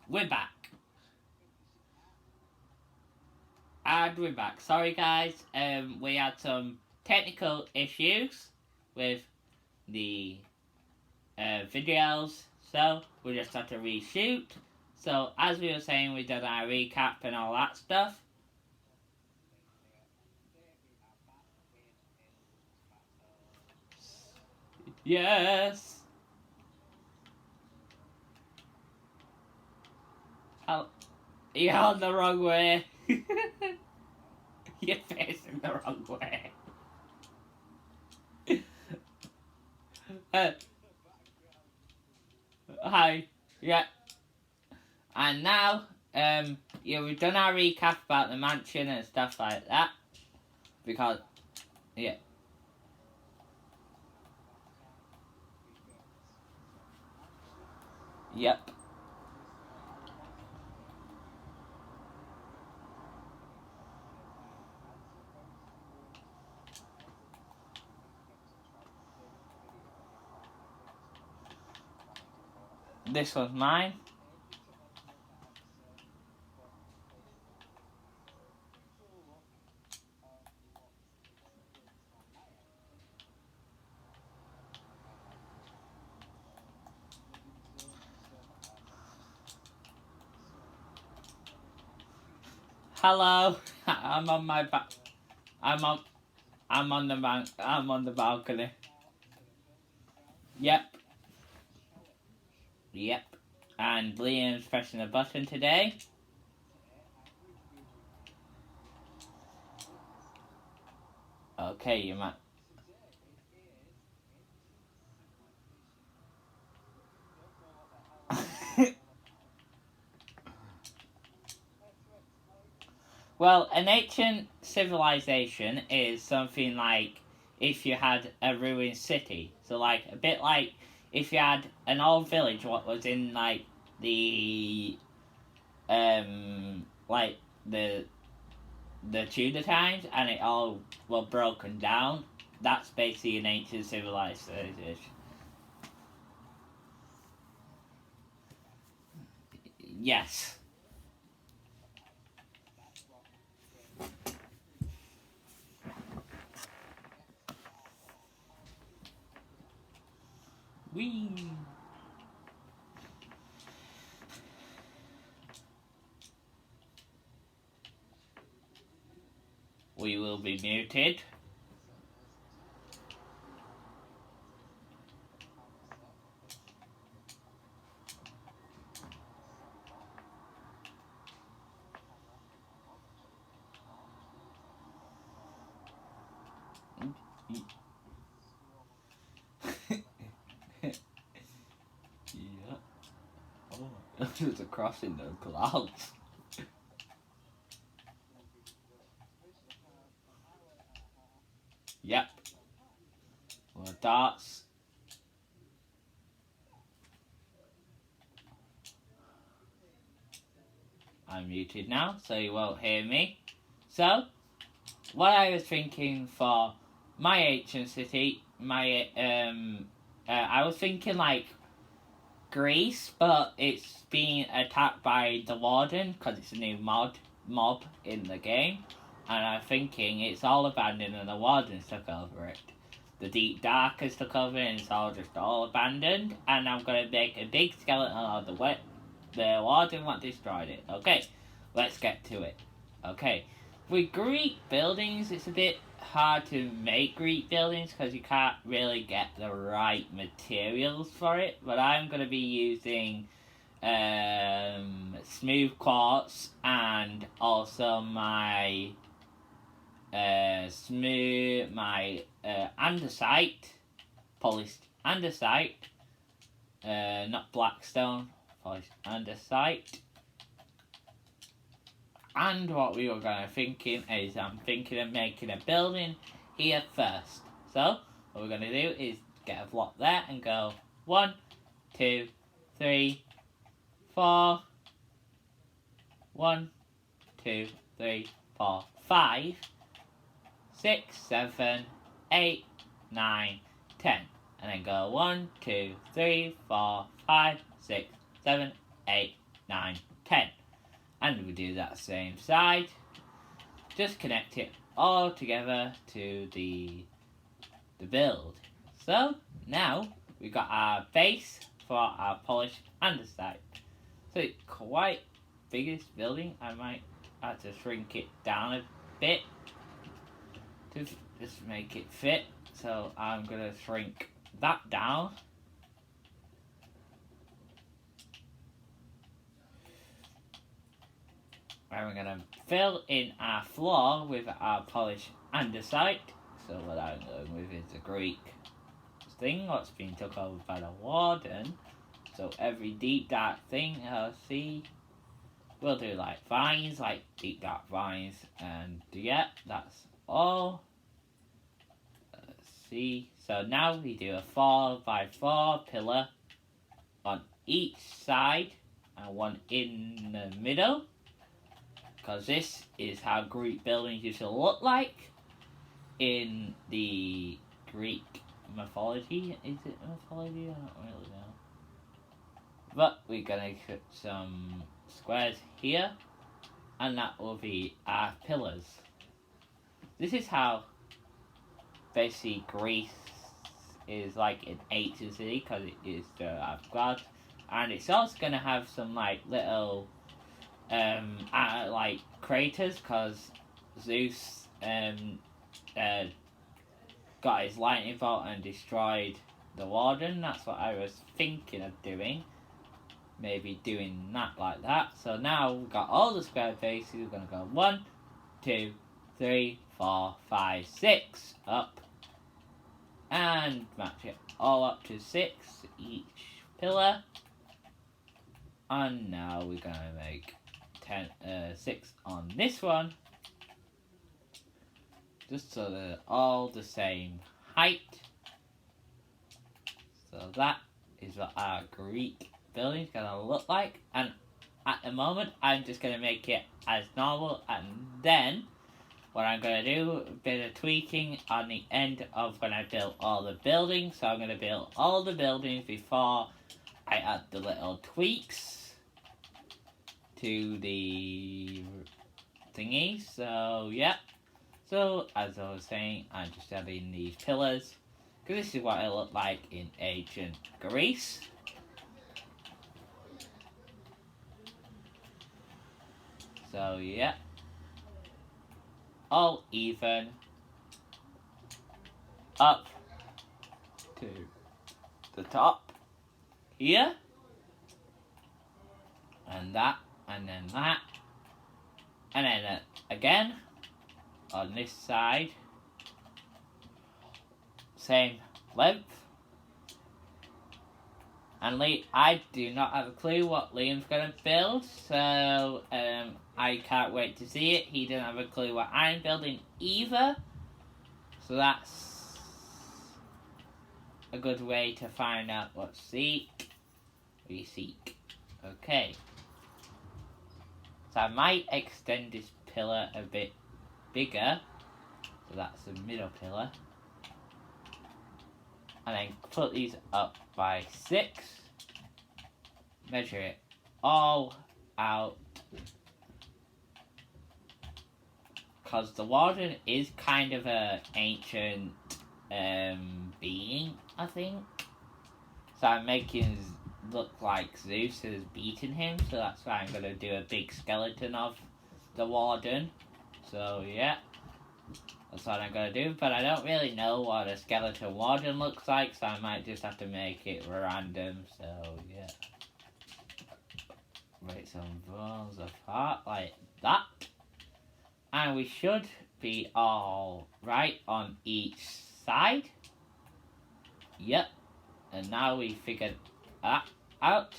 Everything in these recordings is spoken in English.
we're back. And we're back. Sorry guys, we had some technical issues with the videos, so we just had to reshoot. So as we were saying, we did our recap and all that stuff. Yes. Oh, you're on the wrong way. You're facing the wrong way. Hi. Yeah. And now, yeah, we've done our recap about the mansion and stuff like that. Because, yeah. Yep. This was mine. Hello. I'm on my back. I'm on. I'm on the I'm on the balcony. Yep. Yep. And Liam's pressing a button today. Okay, you might. Well, an ancient civilization is something like if you had a ruined city. So, like, a bit like if you had an old village, what was in, like, the, like, the Tudor times, and it all were broken down. That's basically an ancient civilization. Yes. Whee! We will be muted. Yeah. Oh, there's a cross in the clouds. Yep. Well, darts. I'm muted now, so you won't hear me. So, what I was thinking for my ancient city, I was thinking like Greece, but it's being attacked by the Warden because it's a new mob in the game, and I'm thinking it's all abandoned and the Warden's took over it. The Deep Dark has took over and it's all abandoned, and I'm gonna make a big skeleton of the Warden what destroyed it. Okay, let's get to it. Okay, with Greek buildings, it's a bit hard to make Greek buildings because you can't really get the right materials for it. But I'm going to be using smooth quartz and also my andesite, polished andesite, not blackstone, polished andesite. And what we were thinking is I'm thinking of making a building here first. So what we're going to do is get a block there and go 1, 2, 3, 4. 1, 2, 3, 4, 5, 6, 7, 8, 9, 10. And then go 1, 2, 3, 4, 5, 6, 7, 8, 9, 10. And we do that same side. Just connect it all together to the build. So now we've got our base for our polished andesite. So it's quite biggest building. I might have to shrink it down a bit to just make it fit. So I'm gonna shrink that down. And we're gonna fill in our floor with our polished andesite. So what I'm going with is a Greek thing what's been took over by the warden. So every deep dark thing I'll see, we'll do like vines, like deep dark vines, and yeah, that's all. Let's see. So now we do a 4x4 pillar on each side and one in the middle. Because this is how Greek buildings used to look like in the Greek mythology. Is it mythology? I don't really know. But we're gonna put some squares here, and that will be our pillars. This is how basically Greece is like an ancient city, because it is the gods, and it's also gonna have some like little like craters, because Zeus got his lightning bolt and destroyed the warden. That's what I was thinking of doing. Maybe doing that like that. So now we've got all the square faces. We're going to go 1, 2, 3, 4, 5, 6 up. And match it all up to 6 each pillar. And now we're going to make 6 on this one. Just so they're all the same height. So that is what our Greek building is going to look like. And at the moment, I'm just going to make it as normal. And then, what I'm going to do, a bit of tweaking on the end of when I build all the buildings. So I'm going to build all the buildings before I add the little tweaks to the thingy. So, yeah. So, as I was saying, I'm just adding these pillars, because this is what it looked like in ancient Greece. So, yeah. All even. Up to the top here. And that, and then that. And then again. On this side, same length. And I do not have a clue what Liam's going to build, so I can't wait to see it. He doesn't have a clue what I'm building either, so that's a good way to find out what we seek. Okay, so I might extend this pillar a bit bigger, so that's the middle pillar, and then put these up by 6, measure it all out, because the warden is kind of an ancient being, I think, so I'm making it look like Zeus has beaten him, so that's why I'm going to do a big skeleton of the warden. So, yeah, that's what I'm going to do, but I don't really know what a skeleton warden looks like, so I might just have to make it random, so, yeah. Break some bones apart like that, and we should be all right on each side. Yep, and now we figured that out.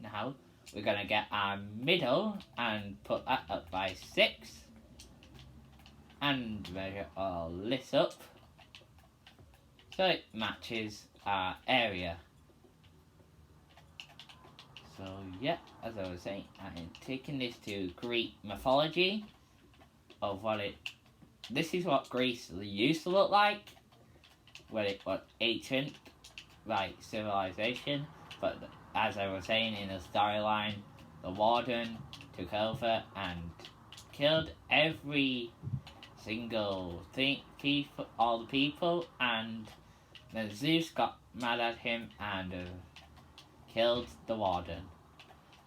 Now, we're going to get our middle and put that up by 6. And measure all this up so it matches our area. So yeah, as I was saying, I'm taking this to Greek mythology of this is what Greece used to look like when it was ancient, like civilization, but as I was saying in the storyline, the warden took over and killed every single people, all the people, and then Zeus got mad at him and killed the warden.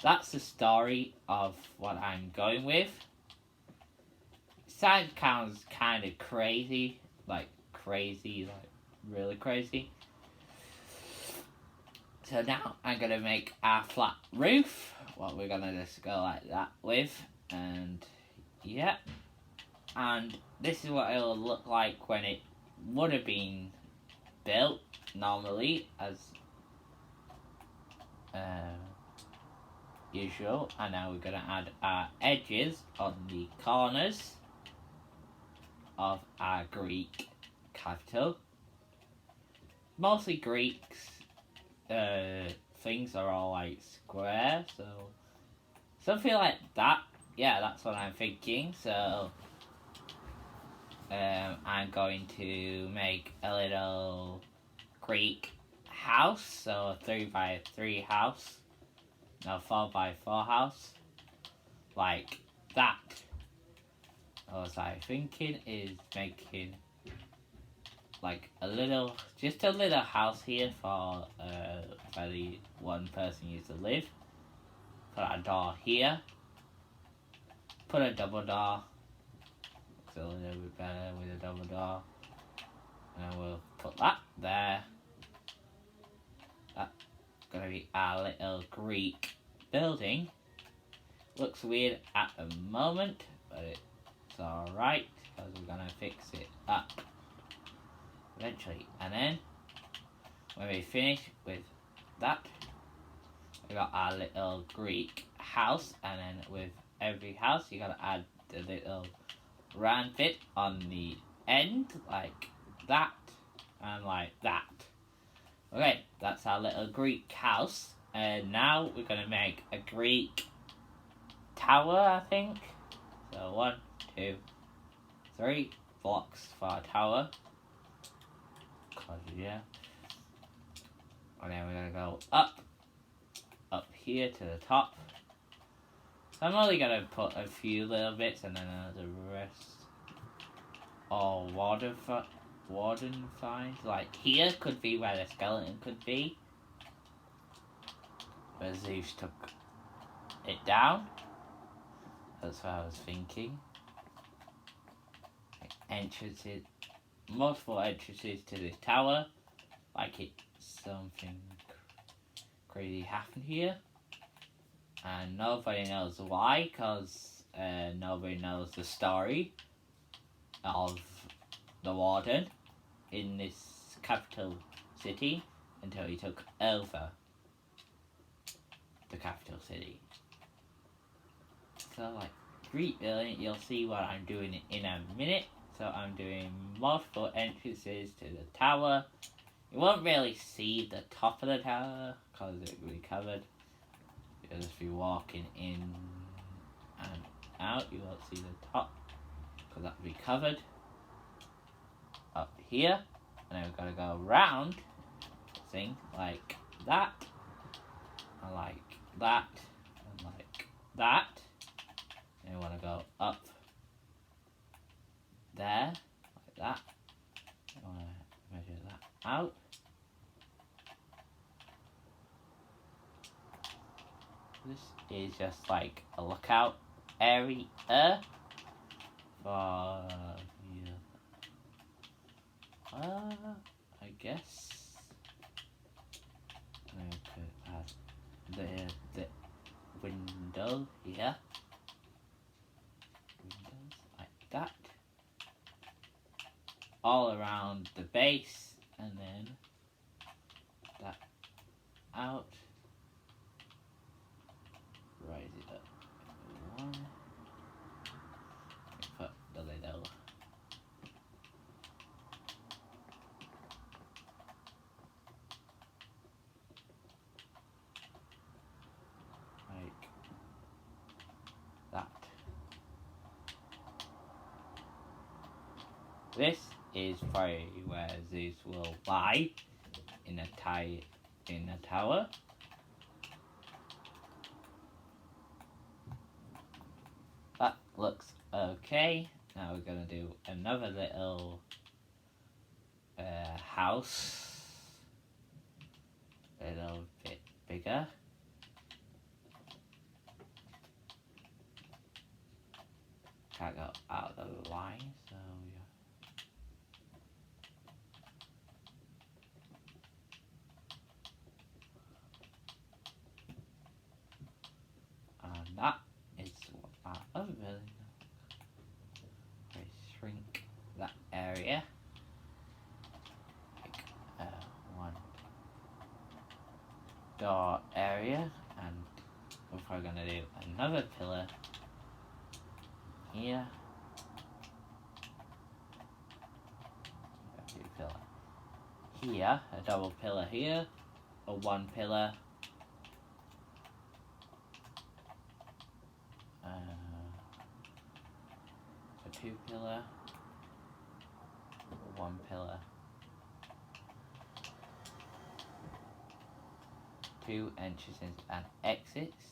That's the story of what I'm going with. Sounds kind of crazy, like really crazy. So now I'm gonna make our flat roof. What we're gonna just go like that with, and yeah, and this is what it'll look like when it would have been built normally as usual. And now we're gonna add our edges on the corners of our Greek capital. Mostly Greeks things are all like square, so something like that. Yeah, that's what I'm thinking. So I'm going to make a little Greek house, so a 3x3 house, no 4x4 house, like that. What was I thinking is making like just a little house here for the one person used to live. Put a door here. Put a double door. Looks a little bit better with a double door. And we'll put that there. That's gonna be our little Greek building. Looks weird at the moment, but it's alright because we're gonna fix it up eventually. And then when we finish with that, we got our little Greek house, and then with every house you gotta add the little round bit on the end, like that and like that. Okay, that's our little Greek house, and now we're gonna make a Greek tower, I think. So 1, 2, 3 blocks for a tower. Yeah. And then we're gonna go up here to the top. So I'm only gonna put a few little bits, and then the rest all warden finds. Like here could be where the skeleton could be, but Zeus took it down. That's what I was thinking. Like entrances, multiple entrances to this tower, like it's something crazy happened here, and nobody knows why, because nobody knows the story of the warden in this capital city until he took over the capital city. So like Greek building, you'll see what I'm doing in a minute. So I'm doing multiple entrances to the tower. You won't really see the top of the tower because it will be covered. You'll just be walking in and out. You won't see the top because that will be covered. Up here, and then we've got to go around the thing like that, and like that, and like that. And we want to go up there, like that. I want to measure that out. This is just like a lookout area for I guess I could add the window here. Windows like that. All around the base, and then that out. Raise it up. One. Put the little like that. This is probably where Zeus will lie in a tower. looks okay. Now we're gonna do another little house, a little bit bigger. Can't go out of the line, so yeah. And that is what our other building. We shrink that area. Like one door area, and we're probably gonna do another pillar here. Here, a double pillar here, a one pillar, a two pillar, one pillar, two entrances and exits.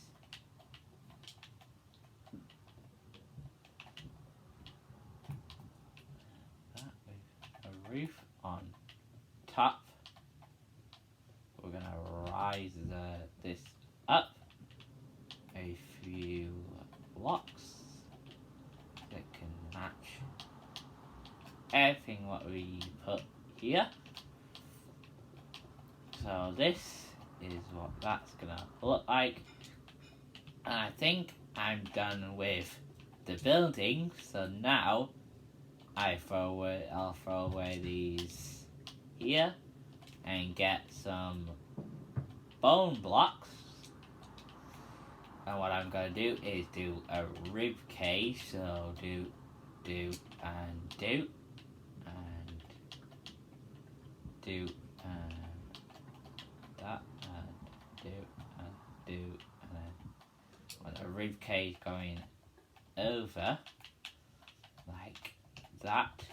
That with a roof on top. We're gonna rise this up a few blocks that can match everything what we put here. So this is what that's gonna look like. And I think I'm done with the building, so now I'll throw away these here and get some bone blocks. And what I'm gonna do is do a rib cage. So do and do and do and that and do and do and then with a rib cage going over like that.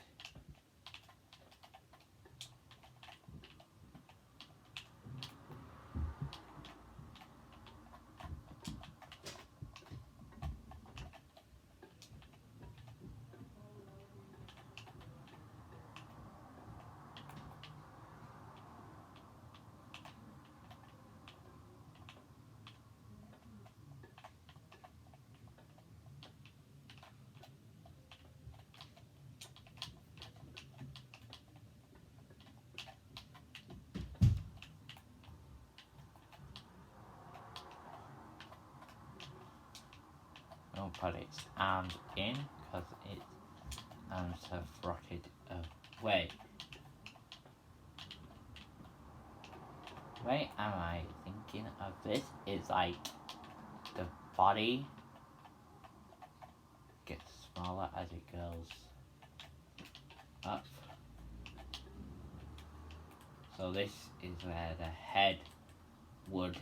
Don't put its arms in because its arms have rotted away. Way am I thinking of this is like the body gets smaller as it goes up. So this is where the head would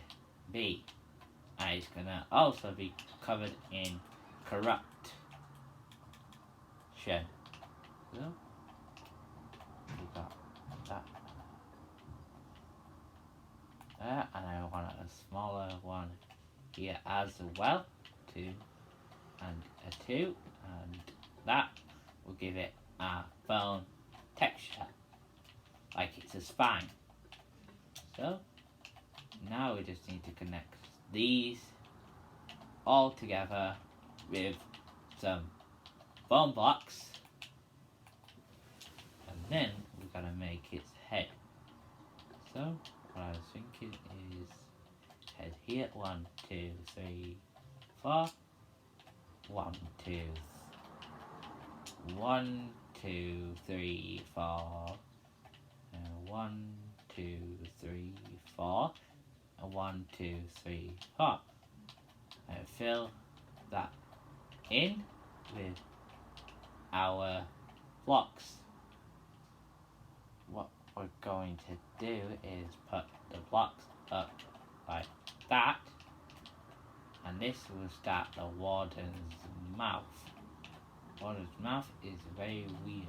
be. And it's gonna also be covered in corruption. So we got that there, and I want a smaller one here as well. 2 and a 2, and that will give it a bone texture, like it's a spine. So now we just need to connect these all together with some bone blocks, and then we're gonna make its head. So what I was thinking is head here, 1, 2, 3, 4. 1, 2, 1, 2, 3, 4, and 1, 2, 3, 4, and 1, 2, 3, 4, and fill that in with our blocks. What we're going to do is put the blocks up like that, and this will start the warden's mouth. Warden's mouth is very weird.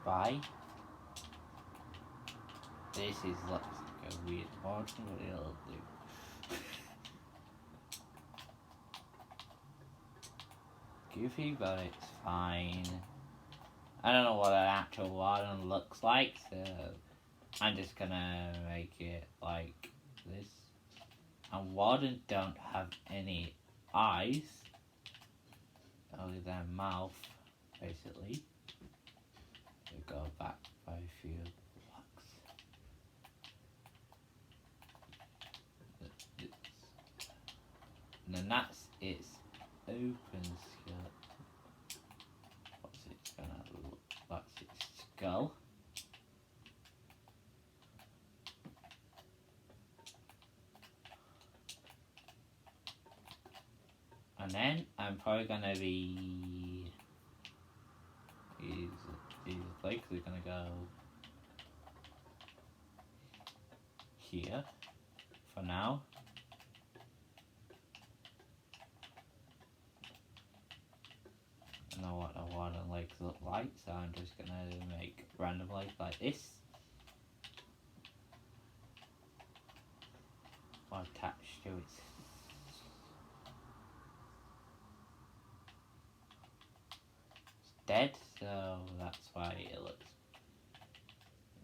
by. This is looks like a weird mod, but it'll do. Goofy, but it's fine. I don't know what an actual warden looks like, so I'm just gonna make it like this. And wardens don't have any eyes, only their mouth, basically. We go back by a few blocks. And then that's its open skill. What's it gonna look? That's its skull. And then I'm probably gonna be. He's likely gonna go here for now. I know what I want to legs look like, so I'm just gonna make random legs like this. Or attached to its. It's dead, so that's why it looks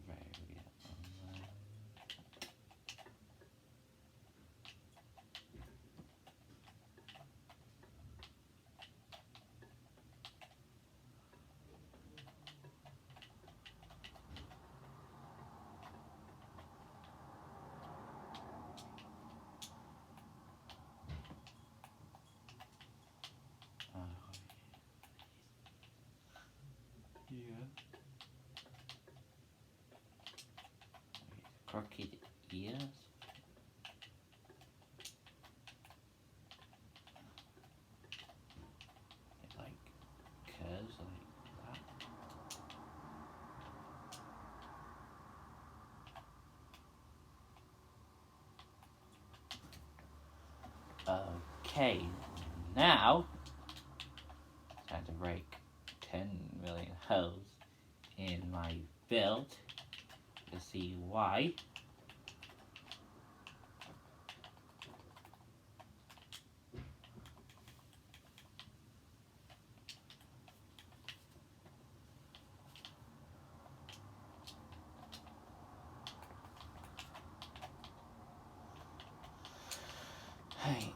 very weird. Yeah. Crooked ears. It like curves like that. Okay, now time to break 10 million holes in my build to see why.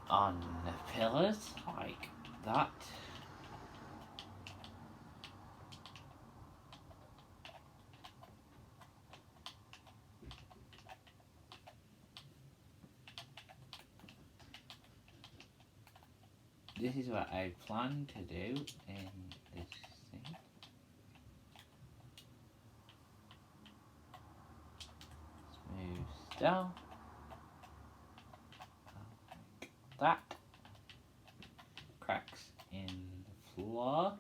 On the pillars like that. This is what I plan to do in this thing. Smooth down. Like that. Cracks in the floor.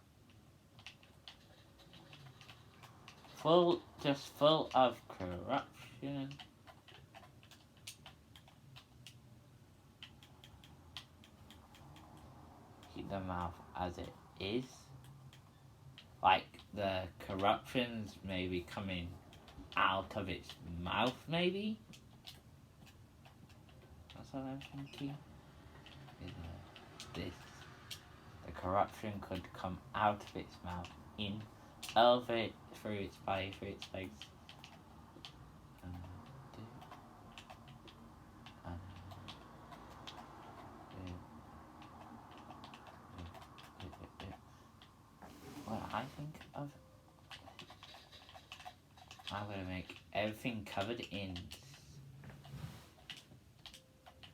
Just full of corruption. Keep the mouth as it is. Like the corruptions maybe coming out of its mouth, maybe? That's what I'm thinking. This. The corruption could come out of its mouth, in, over it, through its body, through its legs. What I think of, I'm gonna make everything covered in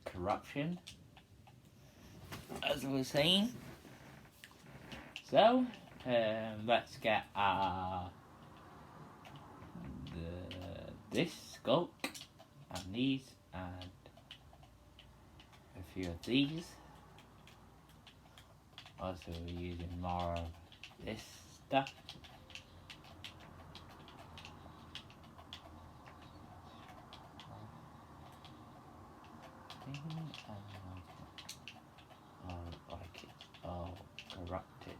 corruption, as I was saying. So, let's get this sculk and these and a few of these. Also, we're using more of this stuff. Like it's all corrupted.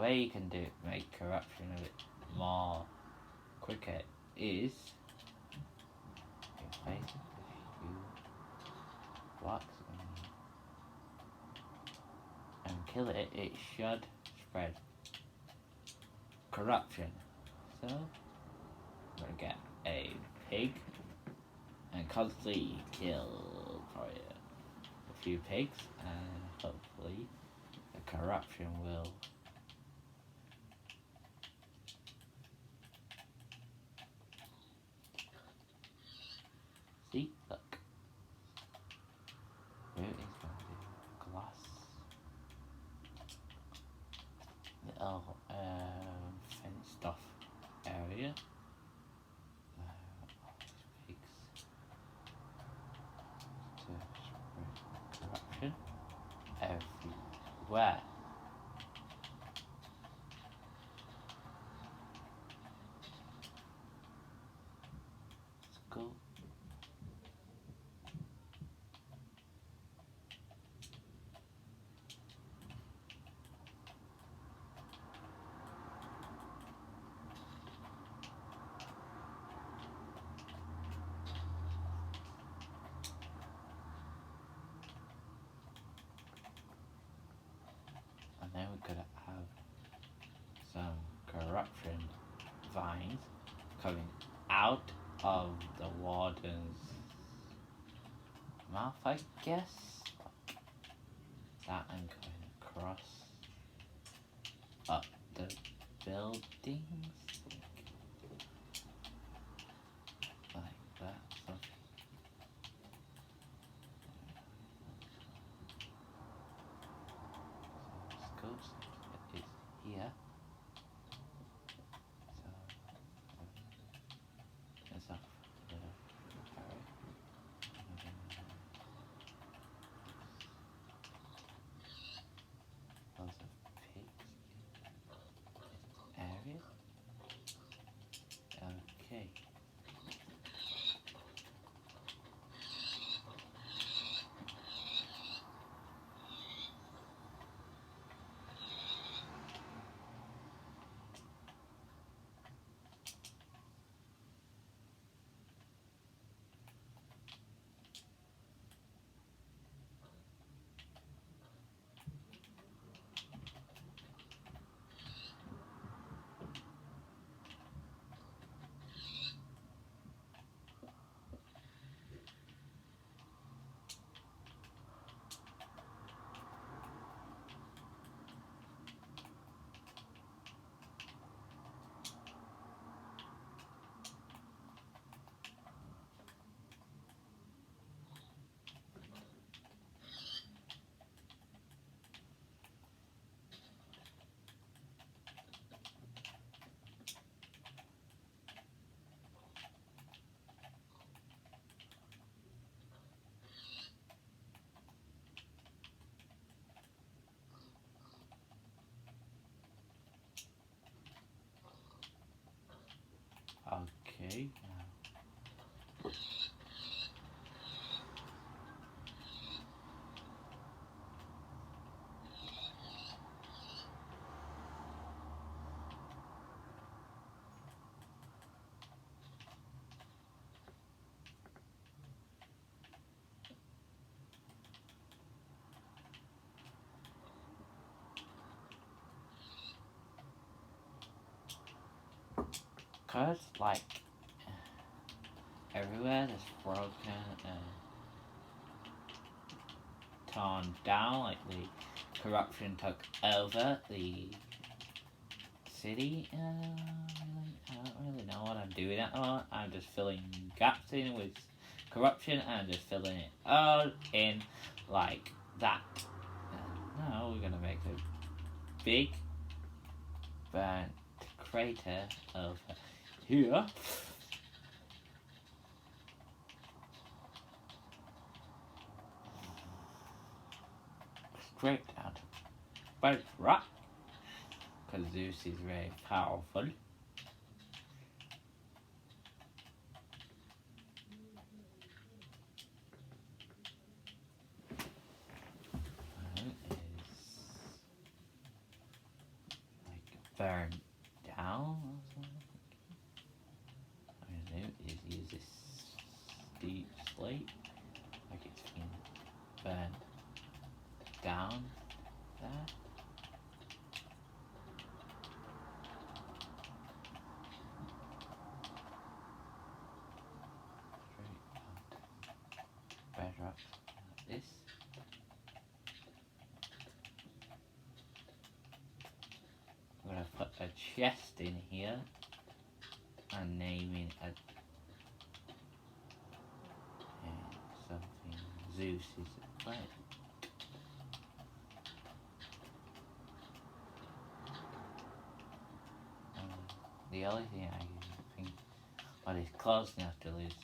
way you can make corruption a bit more quicker is replace it with a few blocks and kill it. It should spread corruption. So I'm gonna get a pig and constantly kill probably a few pigs, and hopefully the corruption will see. Look, where is going to be glass little fenced off area. Pigs to spread corruption everywhere. Let's go. And then we're gonna have some corruption vines coming out of the warden's mouth, I guess. That and going across up the buildings like that. So scope is here. So it's up the arrow. Lots of pigs in this area. Okay. Okay. Cause like everywhere is broken and torn down, like the corruption took over the city. I don't really know what I'm doing at the moment. I'm just filling gaps in with corruption and just filling it all in like that. And now we're gonna make a big burnt crater over here. Straight out of bedrock, because Zeus is very powerful. Like burn down or something. I don't know, is use this steep slate like it's been burned down there. Straight down to bedrock like this. I'm gonna put a chest in here and naming a something Zeus's planet. The only thing I think, well, it's close enough to lose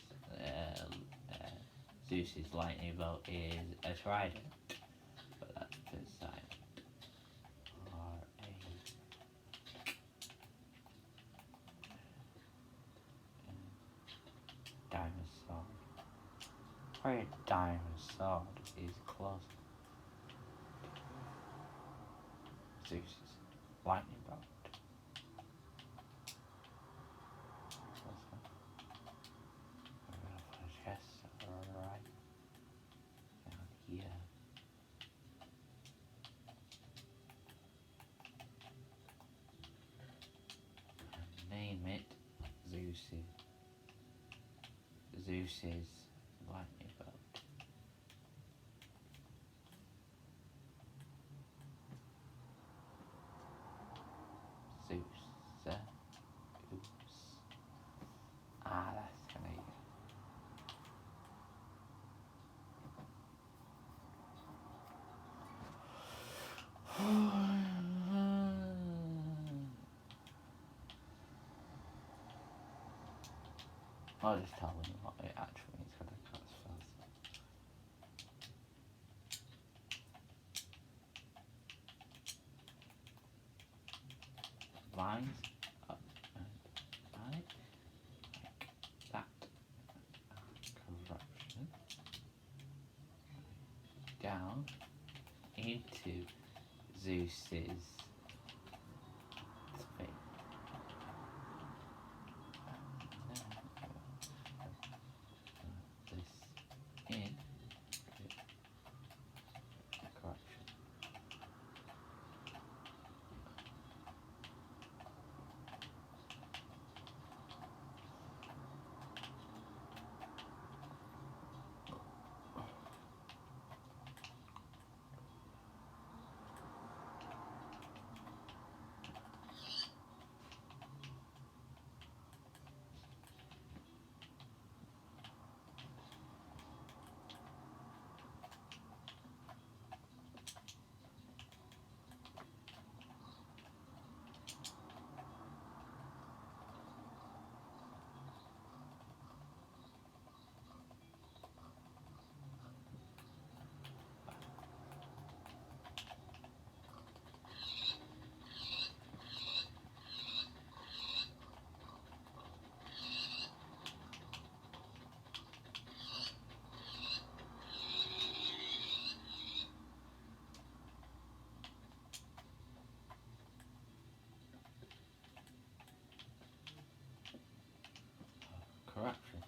Zeus's lightning bolt is a trident, but that's beside. Diamond sword. Probably a diamond sword is close. Zeus's lightning bolt. I'm gonna put a chest right down here. And name it Zeus's lightning bolt. Zeus. That's gonna be. I'll just tell them what it actually means because I can't spell it. Lines up and right, like that. Corruption. Down into Zeus's space. This in corruption. Corruption.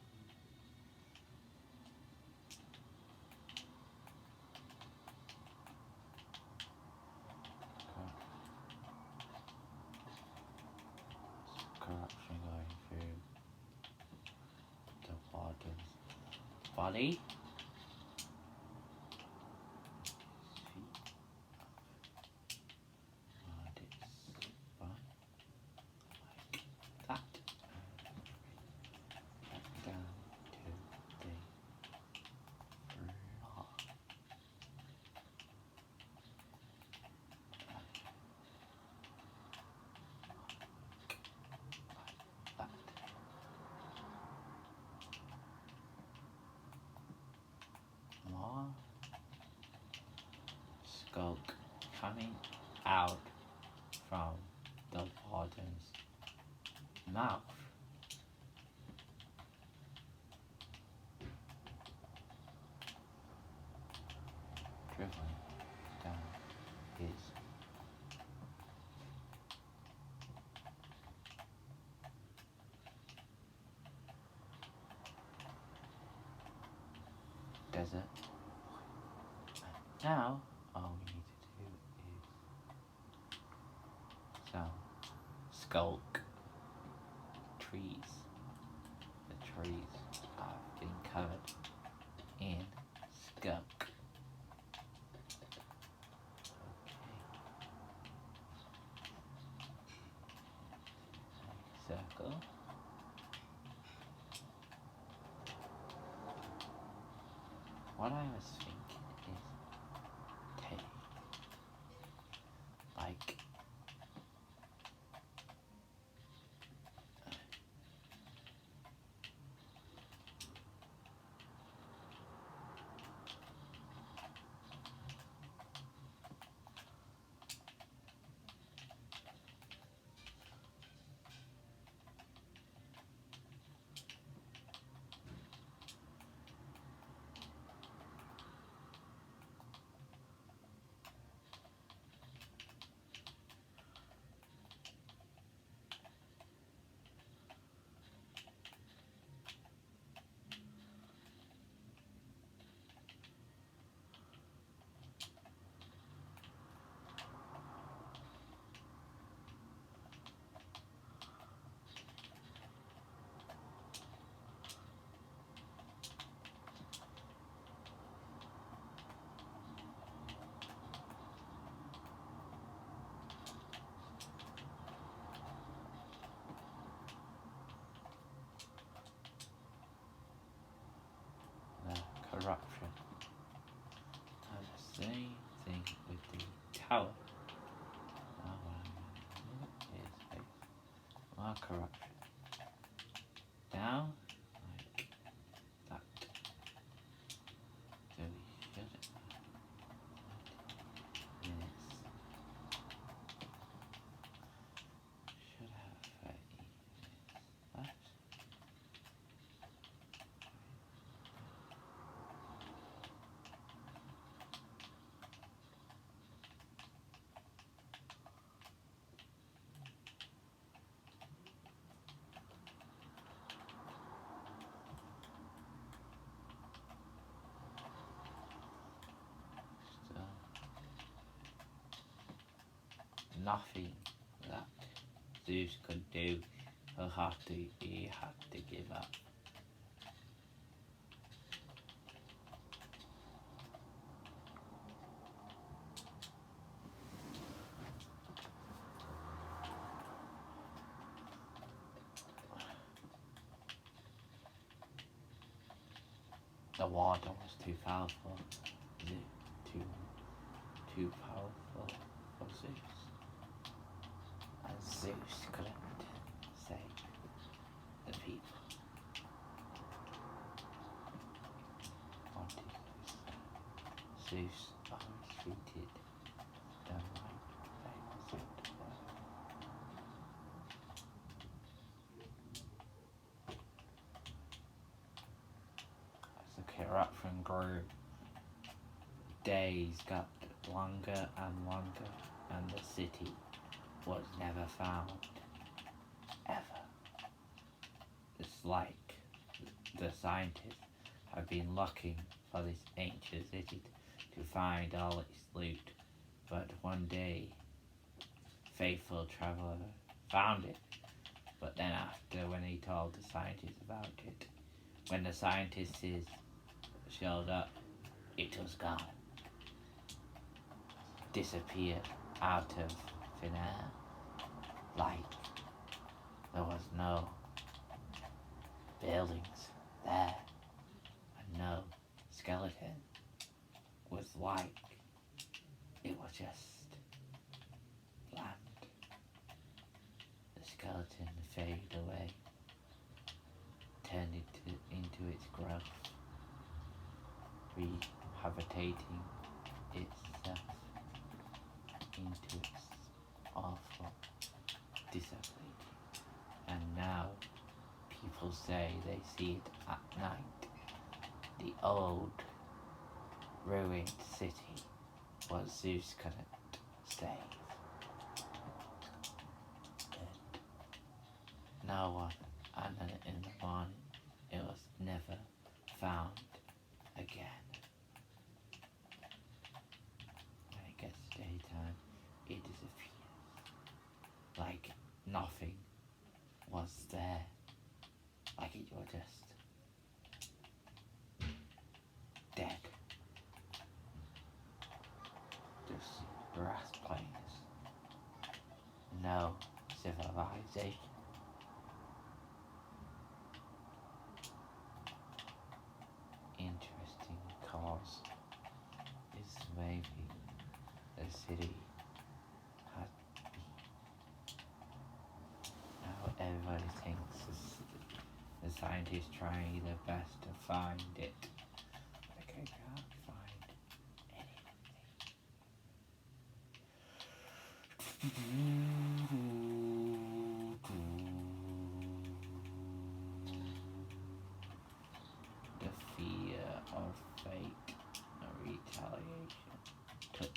Corruption going through the water's body. Skulk coming out from the warden's mouth. Dribbling down his desert. Now, all we need to do is some skulk trees. The trees have been covered in skunk. Okay. Circle. What I was thinking is take like corruption. And the same thing with the tower. Now what I'm going to do is make more corruption. Down like that. So we should have this. Should have 30 left. Nothing that Zeus could do, he had to give up. The water was too powerful. Too powerful for Zeus. And Zeus couldn't save the people. Wanted Zeus always treated them like they wasn't worth. As the corruption grew, days got longer and longer, and the city was never found, ever. It's like the scientists have been looking for this ancient city to find all its loot, but one day, faithful traveler found it. But then after, when he told the scientists about it, when the scientists showed up, it was gone. Disappeared out of thin air, like there was no buildings there, and no skeleton. Was like it was just land. The skeleton faded away, turned into its growth, rehabitating itself into its awful disability. And now people say they see it at night. The old ruined city what Zeus couldn't save. And no one, and then in the morning it was never found again. nothing was there. Like you were just dead. Just grass plains. No civilization. Interesting cause is maybe the city had been. Now everybody thinks the scientists trying their best to find it. But they can't find anything. The fear of fate and retaliation took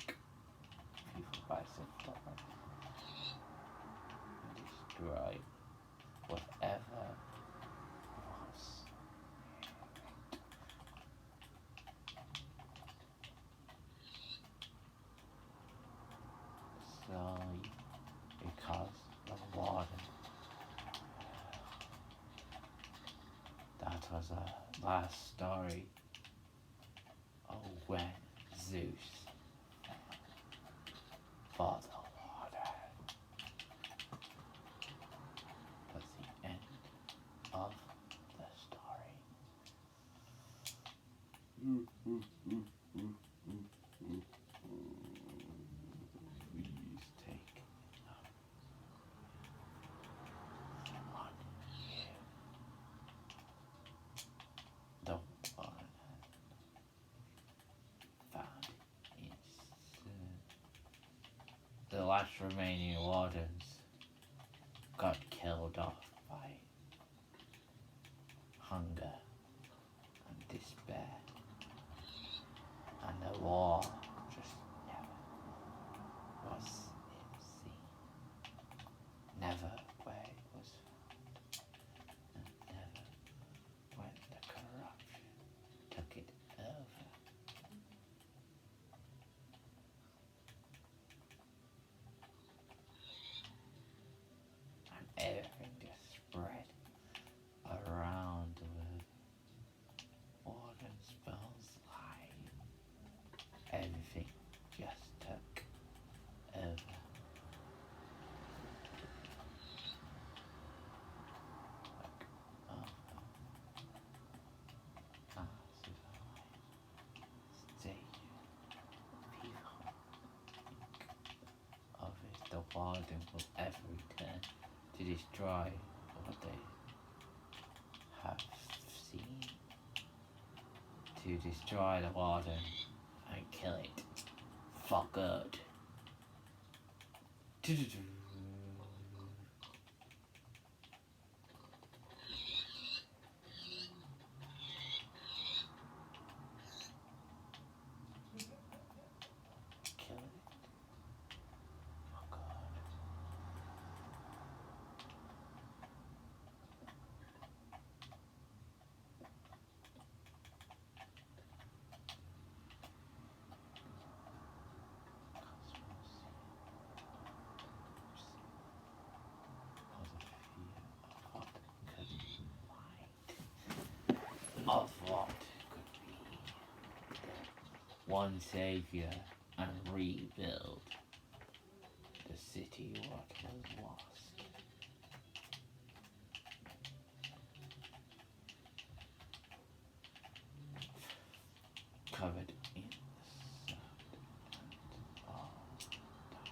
people by surprise and destroyed whatever was. Slowly, because of water. That was a last story of when Zeus fought the water. That's the end of the story. Please take one here. The one found in the last remaining wardens got killed off by hunger and despair, and the war just never was seen, never where it was found, and never when the corruption took it over. And everything just spread around the world. Warden spells life. Everything just took over. Stage people of it, the warden will ever return to destroy what they have seen, to destroy the warden and kill it for good. Kill it for good. Of what could be one savior and rebuild the city what was lost. Covered in the sand and all dark.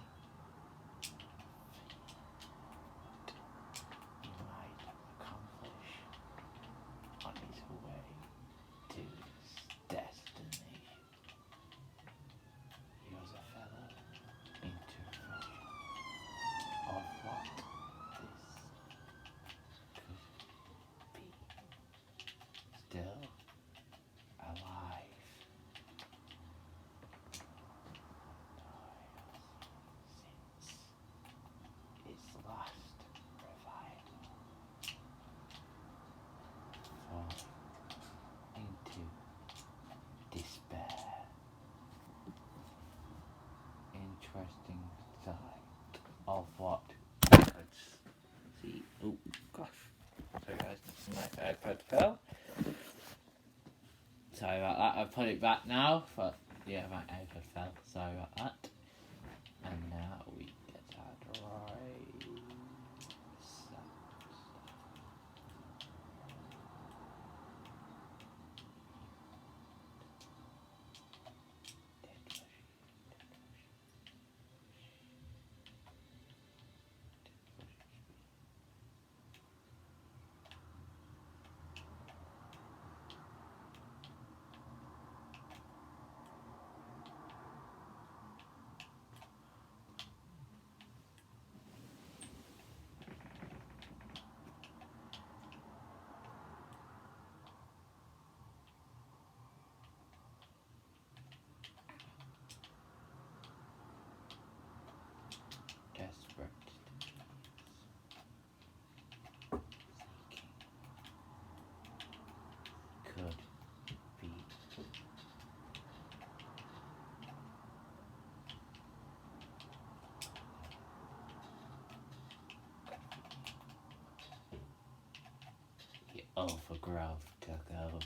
He might accomplish on his way to his destination. He was a fellow intervention of what this could be. Still alive. Since its last revival. Falling into despair. Interesting side of what could iPad fell. Sorry about that. I put it back now, but yeah, my iPad fell. Sorry about that. And now we get our dry sounds. Desperate. Could be. The overgrowth took over.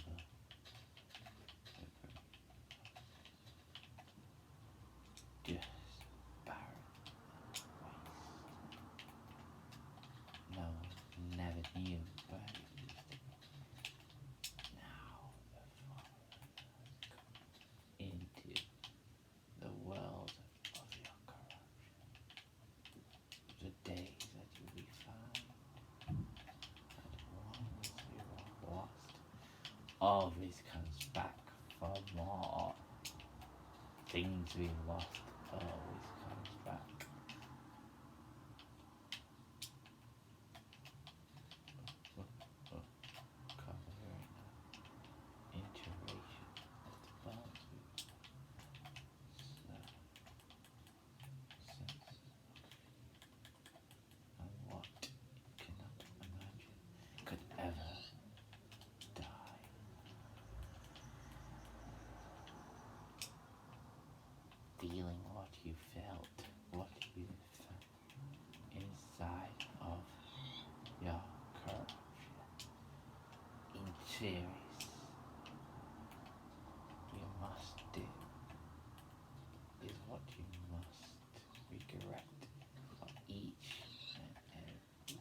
Just barren waste. No one never knew where it used to be. Now the forest has come into the world of your corruption. The days that you will be found, and once you are lost, always comes back for more. Things we lost always comes back. Covering iteration of the boundaries. Sense and what you cannot imagine could ever die. Feeling what you felt, what you felt inside of your corruption. In series, you must do is what you must regret for each and every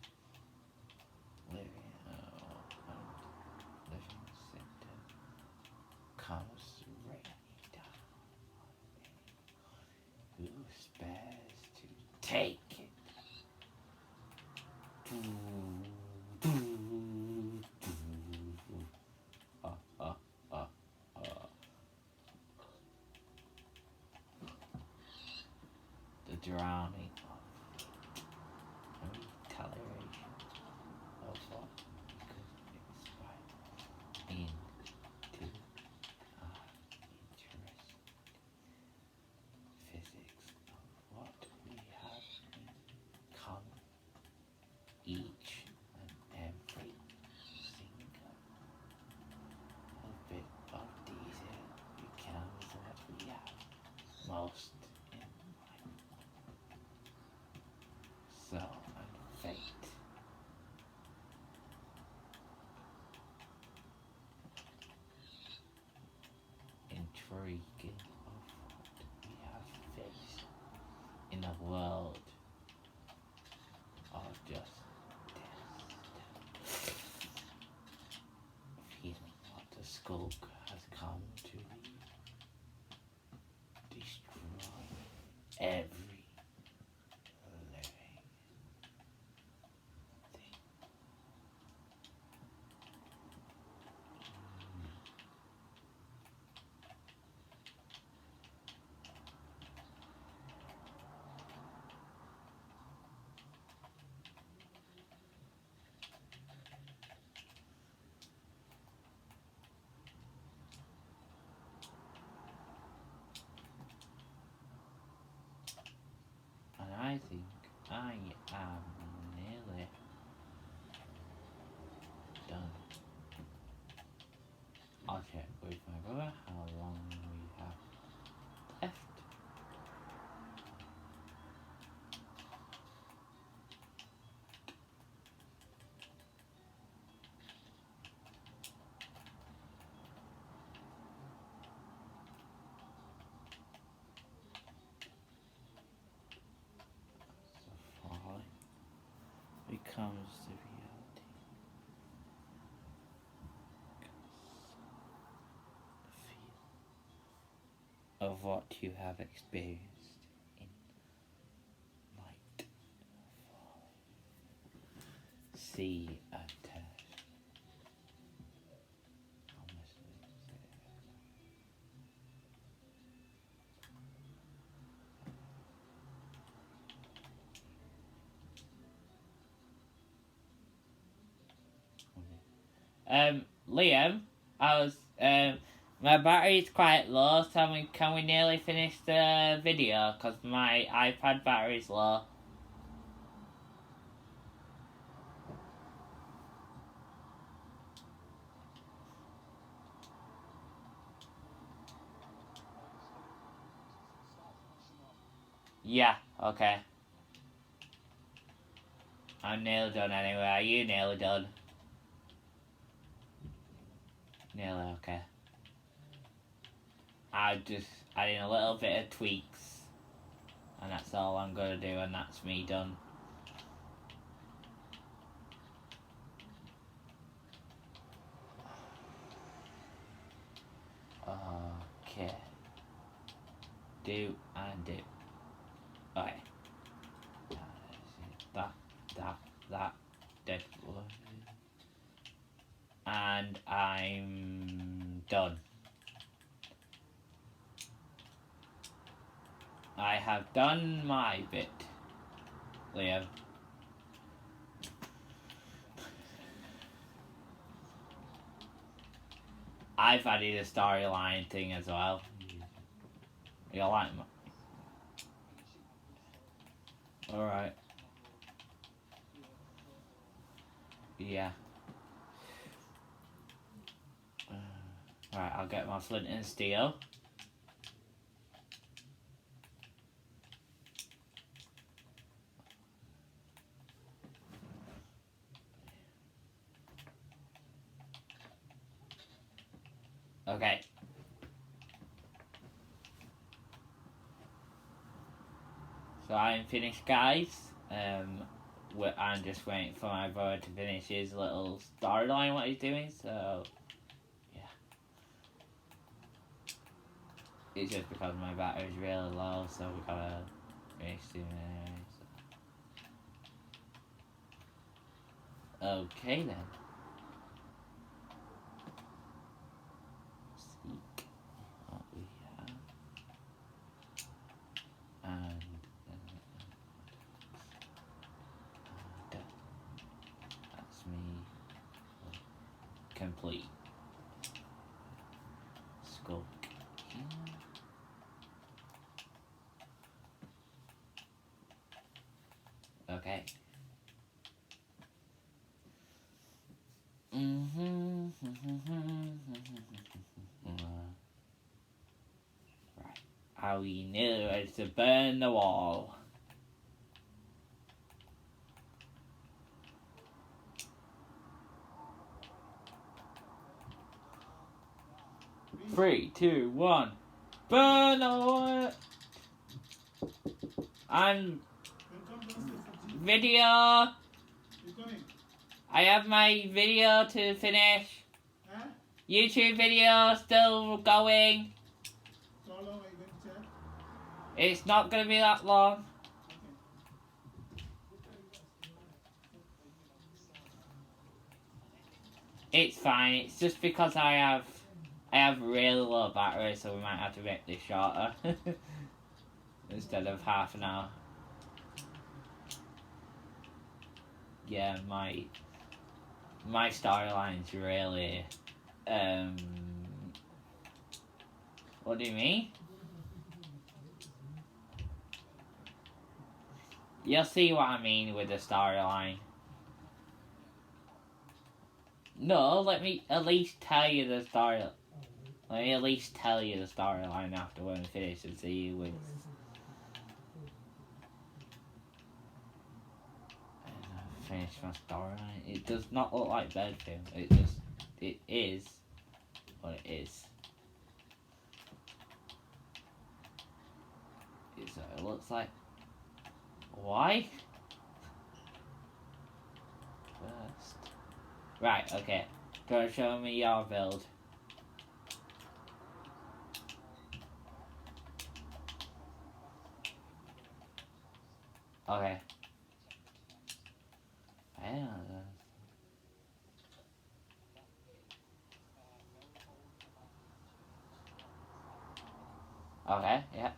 living symptom comes raining down on me. Who spares to take it? The drowning of retaliation of what could expire into our interest physics of what we have become, each and every single bit of detail becomes what we have most in mind. Soul and fate. Intriguing of what we have faced in a world of just death. Feeling what the skulk has come to destroy every living thing. And I think I am nearly done. I'll check with my brother how long we have left. comes to reality. The feel of what you have experienced in light, sea, and terror. Liam, I was, my battery's quite low, so can we nearly finish the video? Because my iPad battery's low. Yeah, okay. I'm nearly done anyway. Are you nearly done? Nearly, okay. I just adding a little bit of tweaks, and that's all I'm gonna do, and that's me done. Okay. Do and do. Okay. That. And I'm done. I have done my bit, Leo. I've added a storyline thing as well. You like my... Alright. Yeah. Alright, I'll get my flint and steel. Okay. So I'm finished, guys. I'm just waiting for my brother to finish his little storyline, what he's doing, so... Yeah. It's just because my battery's really low, so we gotta finish soon anyway, so... Okay, then. Seek what we have. And... that's me. Complete. Skulk here. Okay. Right. Are we nearly ready to burn the wall? Three, two, one. Burn the wall! And video. I have my video to finish. Huh? YouTube video still going. So how long are you going to chat? It's not going to be that long. Okay. It's fine. It's just because I have really low battery, so we might have to make this shorter instead of half an hour. Yeah, my storyline's really what do you mean? You'll see what I mean with the storyline. No, let me at least tell you the story. Let me at least tell you the storyline after when we finish and see you with. Finish my storyline. It does not look like Bedfilm. It is what it is. So it looks like. Why? Right, okay. Do you want to show me your build? Okay. I don't know. Okay, yeah.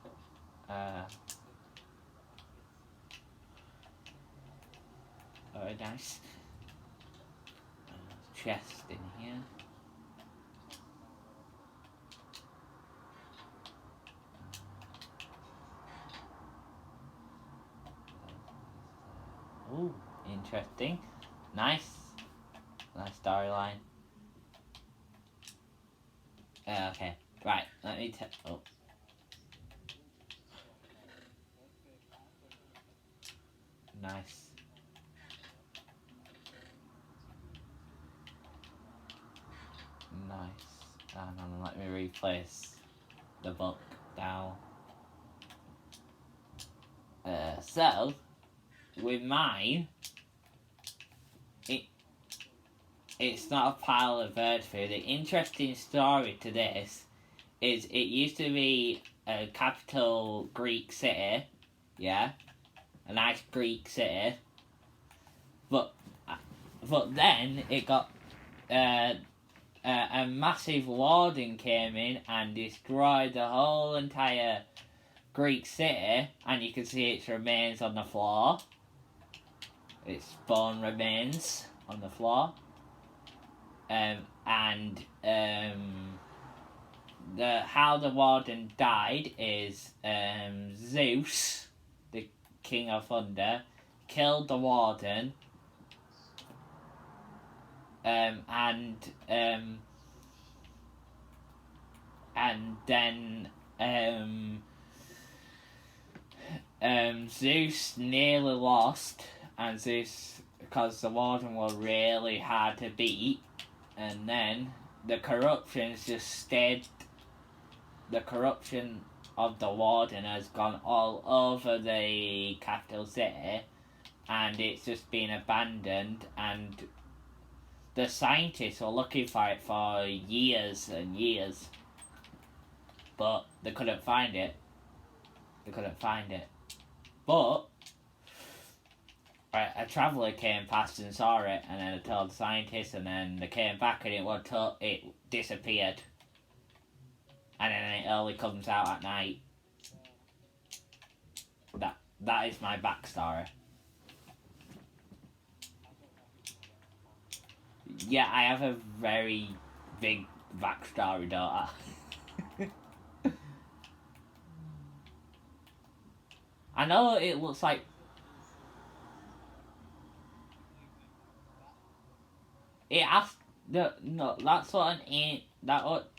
Very nice. Chest in here. Ooh, interesting. Nice. Nice storyline. Okay, right. Let me tell. Oh, nice. Nice. And then let me replace the book down. So, with mine, it it's not a pile of bird food. The interesting story to this is it used to be a capital Greek city, yeah, a nice Greek city, but then it got a massive warden came in and destroyed the whole entire Greek city, and you can see its remains on the floor. Its bone remains on the floor. And the how the warden died is Zeus, the king of thunder, killed the warden, and then Zeus nearly lost, and Zeus, because the warden was really hard to beat, and then the corruptions just stayed. The corruption of the warden has gone all over the capital city, and it's just been abandoned, and the scientists were looking for it for years and years, but they couldn't find it. But a traveller came past and saw it, and then they told the scientists, and then they came back and it disappeared. And then it only comes out at night. That is my backstory. Yeah, I have a very big backstory, don't I? I know it looks like it has no. That's what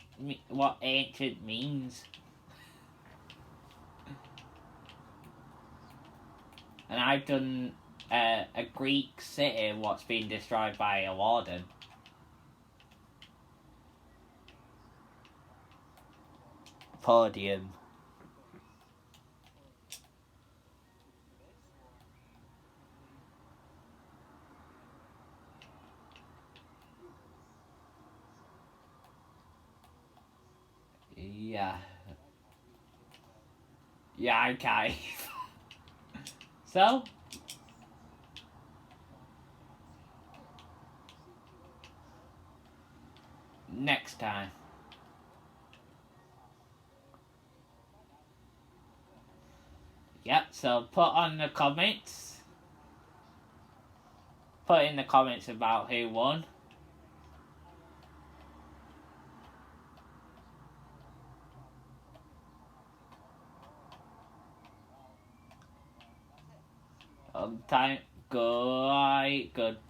what ancient means. And I've done a Greek city what's been destroyed by a warden. Podium. Yeah. Yeah, okay. So, next time. Yep, so put in the comments about who won. Time. Goodbye.